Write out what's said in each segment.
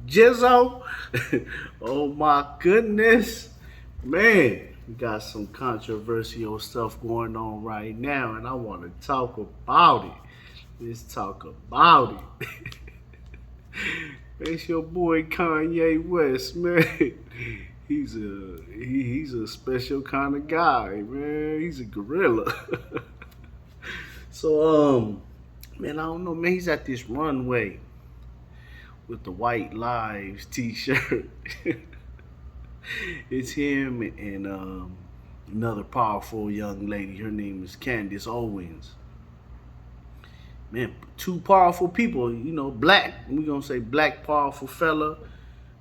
Jizzle. Oh my goodness. Man, we got some controversial stuff going on right now, and I want to talk about it. Let's talk about it. It's your boy Kanye West, man. He's a special kind of guy, man. He's a gorilla. So man, I don't know, man. He's at this runway with the White Lives T-shirt. It's him and another powerful young lady. Her name is Candice Owens. Man, two powerful people. You know, black. We gonna say black powerful fella,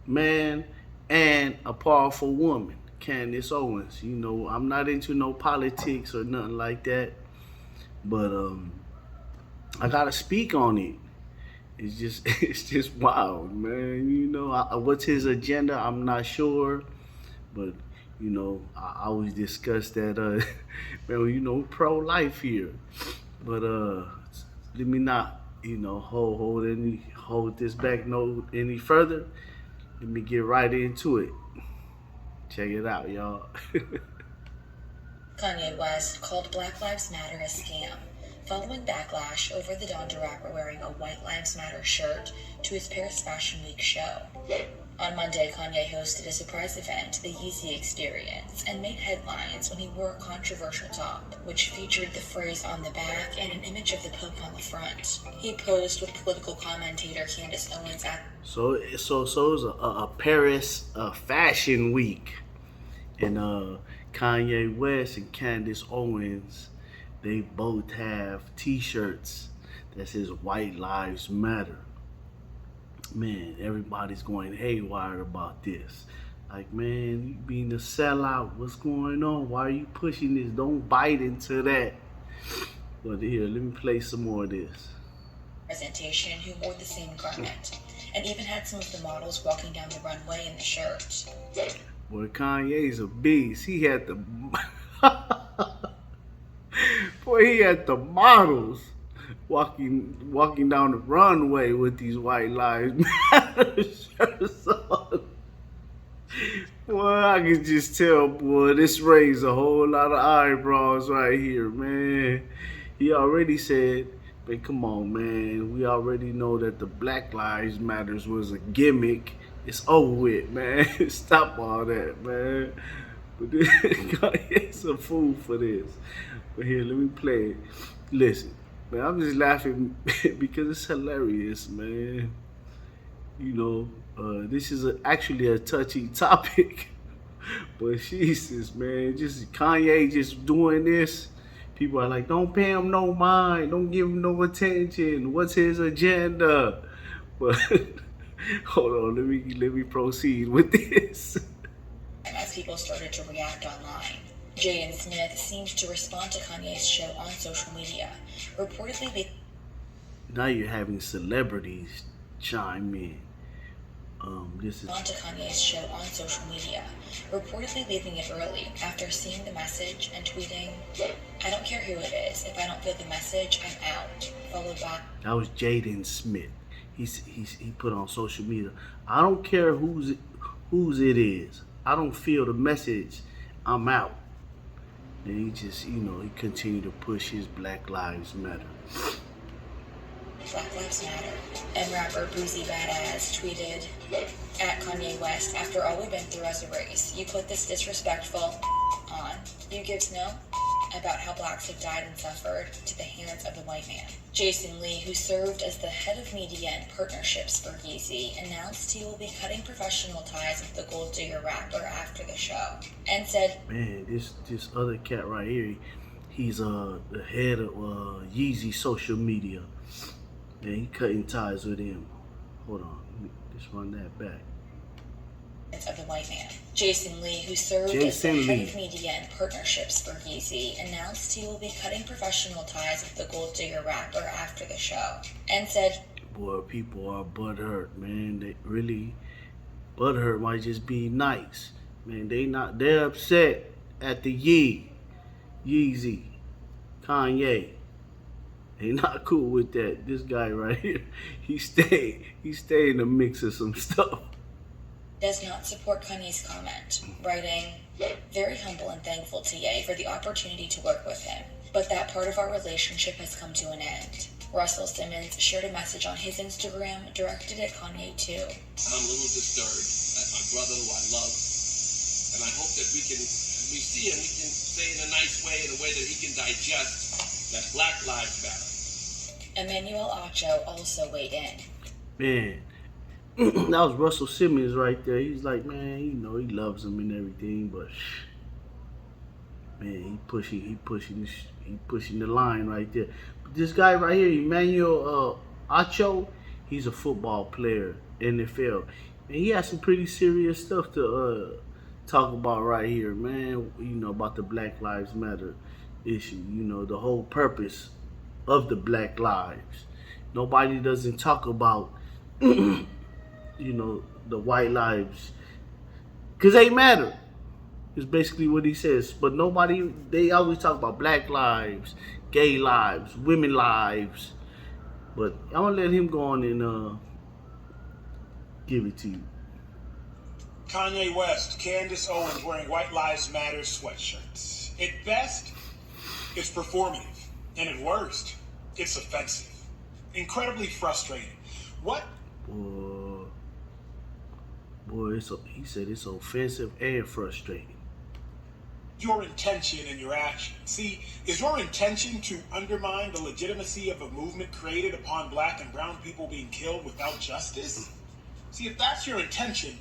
man, and a powerful woman, Candice Owens. You know, I'm not into no politics or nothing like that, but I gotta speak on it. It's just it's just wild, man. You know, what's his agenda? I'm not sure, but you know, I always discuss that. Man, you know, pro life here, but let me not, you know, hold this back no any further. Let me get right into it. Check it out, y'all. Kanye West called Black Lives Matter a scam, following backlash over the Donda rapper wearing a White Lives Matter shirt to his Paris Fashion Week show. On Monday, Kanye hosted a surprise event, the Yeezy Experience, and made headlines when he wore a controversial top, which featured the phrase on the back and an image of the Pope on the front. He posed with political commentator Candice Owens at So it was a Paris Fashion Week, and Kanye West and Candace Owens, they both have T-shirts that says "White Lives Matter." Man, everybody's going haywire about this. Like, man, you being a sellout. What's going on? Why are you pushing this? Don't bite into that. But here, let me play some more of this. presentation who wore the same garment, and even had some of the models walking down the runway in the shirt. Boy, Kanye's a beast. He had the boy, he had the models walking down the runway with these White Lives Matter shirts on. Boy, I can just tell, boy, this raised a whole lot of eyebrows right here, man. He already said, but come on, man. We already know that the Black Lives Matters was a gimmick. It's over with, man. Stop all that, man. But this Kanye's a fool for this. But here, let me play it. Listen, man, I'm just laughing because it's hilarious, man. You know, this is actually a touchy topic. But Jesus, man, just Kanye just doing this. People are like, don't pay him no mind, don't give him no attention. What's his agenda? But hold on, let me proceed with this. As people started to react online, Jaden Smith seemed to respond to Kanye's show on social media. Reportedly, Now you're having celebrities chime in. This is on to Kanye's show on social media, reportedly leaving it early after seeing the message and tweeting, "I don't care who it is. If I don't feel the message, I'm out." Followed by, that was Jaden Smith. He put on social media, I don't care whose it is. I don't feel the message. I'm out. And he just, you know, he continued to push his Black Lives Matter. Black Lives Matter. And rapper Boozy Badass tweeted, "At Kanye West, after all we've been through as a race, you put this disrespectful on. You gives no about how blacks have died and suffered to the hands of the white man." Jason Lee, who served as the head of media and partnerships for Yeezy, announced he will be cutting professional ties with the Gold Digger rapper after the show, and said, Man, this other cat right here, he's the head of Yeezy social media. Man, he cutting ties with him. Hold on, let's run that back. of the white man. Jason Lee, who served as the head of media and partnerships for Yeezy, announced he will be cutting professional ties with the Gold Digger rapper after the show, and said, boy, people are butthurt, man. They really, butthurt might just be nice. Man, they're upset at the Yeezy, Kanye. They not cool with that. This guy right here, he stay in the mix of some stuff. Does not support Kanye's comment, writing, very humble and thankful to Ye for the opportunity to work with him, but that part of our relationship has come to an end. Russell Simmons shared a message on his Instagram directed at Kanye too. I'm a little disturbed at my brother who I love, and I hope that we see him, we can say in a nice way, in a way that he can digest that Black Lives Matter. Emmanuel Acho also weighed in. Man, that was Russell Simmons right there. He's like, man, you know, he loves him and everything, but man, he pushing the line right there. But this guy right here, Emmanuel Acho, he's a football player, NFL, and he has some pretty serious stuff to talk about right here, man. You know, about the Black Lives Matter issue. You know, the whole purpose of the Black Lives. Nobody doesn't talk about, you know, the white lives, because they matter. Is basically what he says. But nobody, they always talk about Black lives, gay lives, women lives. But I'm gonna let him go on and give it to you. Kanye West, Candice, Owens wearing White Lives Matter sweatshirts. At best, it's performative. And at worst, it's offensive. Incredibly frustrating. What? Boy, he said it's offensive and frustrating. Your intention and your action. See, is your intention to undermine the legitimacy of a movement created upon black and brown people being killed without justice? See, if that's your intention,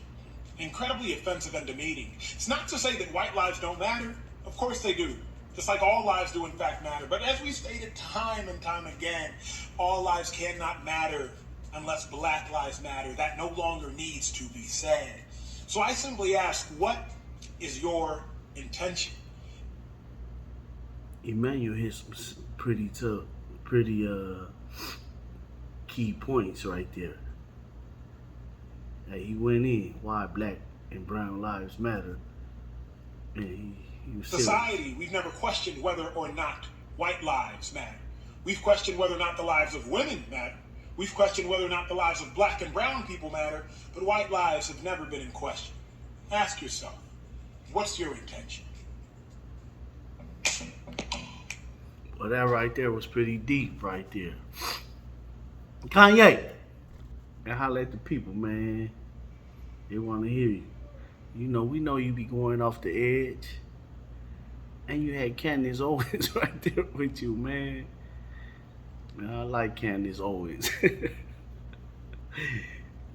incredibly offensive and demeaning. It's not to say that white lives don't matter. Of course they do. Just like all lives do in fact matter. But as we stated time and time again, all lives cannot matter unless Black Lives Matter. That no longer needs to be said. So I simply ask, what is your intention? Emmanuel hit some pretty key points right there. He went in why Black and Brown lives matter, and he was society. We've never questioned whether or not white lives matter. We've questioned whether or not the lives of women matter. We've questioned whether or not the lives of black and brown people matter, but white lives have never been in question. Ask yourself, what's your intention? Well, that right there was pretty deep right there. Kanye, and holla at the people, man. They want to hear you. You know, we know you be going off the edge. And you had Candice Owens right there with you, man. Man, I like Candice Owens.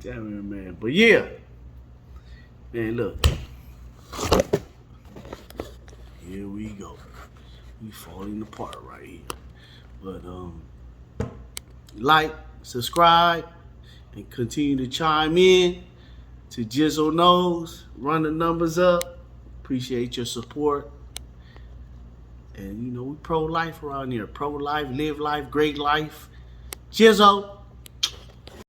Damn it, man. But yeah. Man, look. Here we go. We falling apart right here. But like, subscribe, and continue to chime in to Jizzle Knows. Run the numbers up. Appreciate your support. And you know, we pro-life around here. Pro-life, live life, great life. Jizzle.